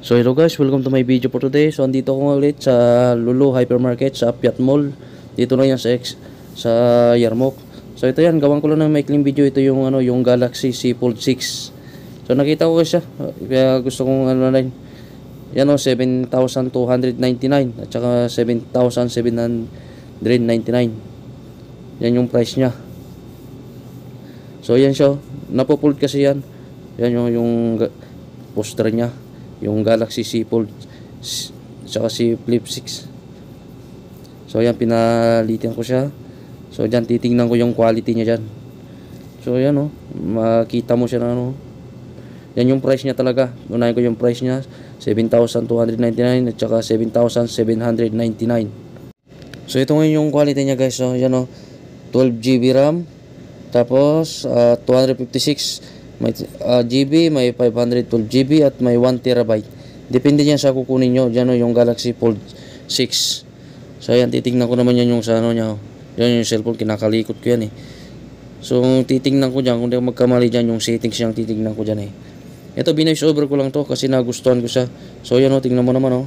So hello guys, welcome to my video for today. So andito ako ulit sa Lulu Hypermarket sa Piat Mall. Dito na yan sa Yarmouk. So ito yan, gawan ko lang ng maikling video. Ito yung yung Galaxy Z Fold 6. So nakita ko siya. Kaya gusto kong rin. Yan 7,299 at saka 7,799. Yan yung price niya. So yan siya. Napofold kasi yan. Yan yung poster niya. Yung Galaxy Z Fold saka si Flip 6. So ayan, pinalitan ko siya. So dyan titingnan ko yung quality niya dyan. So ayan makita mo siya na yan yung price niya talaga. Unahin ko yung price niya, 7,299 at saka 7,799. So ito ngayon yung quality niya guys. So yan 12GB RAM. Tapos 256 may GB, may 512GB at may 1TB. Depende yan sa kukunin nyo. Diyan yung Galaxy Fold 6. So ayan, titingnan ko naman yan yung sa niya. Yan yung cellphone, kinakalikot ko yan So titingnan ko dyan, kung di ako magkamali dyan, yung settings yung titingnan ko dyan Ito, binoise over ko lang to kasi nagustuhan ko siya. So yan tingnan mo naman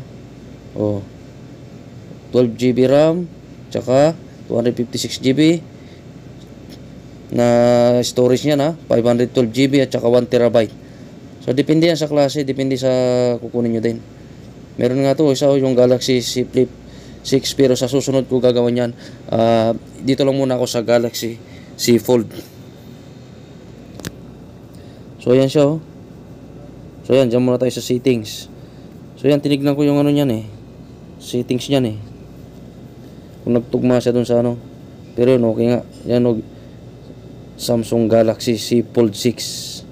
12GB RAM, tsaka 256GB na storage niya 512GB at saka 1TB. So depende yan sa klase, depende sa kukunin nyo din. Meron nga to isa yung Galaxy Z Flip 6, pero sa susunod ko gagawin yan. Dito lang muna ako sa Galaxy Z Fold. So yan siya So yan, dyan muna tayo sa settings. So yan, tinignan ko yung niyan settings niyan kung nagtugma siya dun sa pero yun, okay nga. Yan Samsung Galaxy Z Fold 6.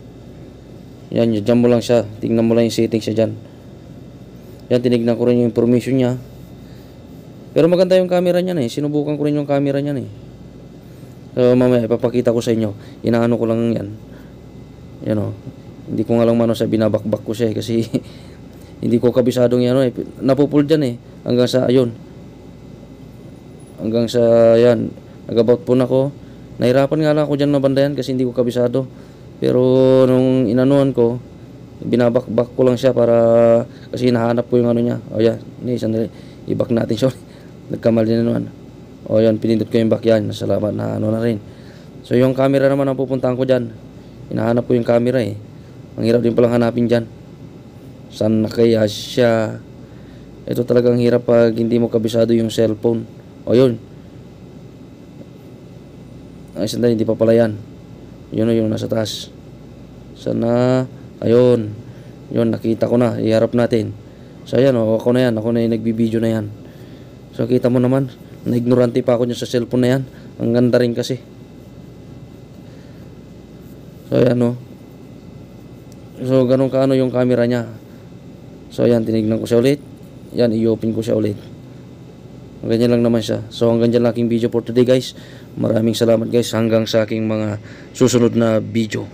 Yan, dyan mo lang siya. Tingnan mo lang yung settings siya dyan. Yan, tinignan ko rin yung information niya. Pero maganda yung camera niya Sinubukan ko rin yung camera niya So mamaya ipapakita ko sa inyo. Inaano ko lang yan. Yan Hindi ko nga lang sa binabakbak ko siya kasi hindi ko kabisadong yan Napupull dyan Hanggang sa ayun. Hanggang sa yan. Nag-about po na ko. Nahirapan nga lang ako dyan mabandayan kasi hindi ko kabisado. Pero nung inanuhan ko, binabakbak ko lang siya para kasi hinahanap ko yung niya. O yan, sandali. I-back natin siya. Nagkamali na naman. O yan, pinindot ko yung back yan. Salamat na na rin. So yung camera naman ang pupuntahan ko dyan. Hinahanap ko yung camera Ang hirap din palang hanapin dyan. Saan na kaya siya? Ito talagang hirap pag hindi mo kabisado yung cellphone. O yun. Ay, sandali, hindi pa pala yan. Yun yung nasa taas. Sana, ayun. Yun, nakita ko na. Iharap natin. So, ayan ako na yan. Ako na yung nagbibideo na yan. So, kita mo naman. Na-ignorante pa ako dyan sa cellphone na yan. Ang ganda rin kasi. So, ayan So, ganun kaano yung camera niya. So, ayan, tinignan ko siya ulit. Yan, i-open ko siya ulit. Ganyan lang naman siya. So hanggang dyan lang aking video for today guys. Maraming salamat guys. Hanggang sa aking mga susunod na video.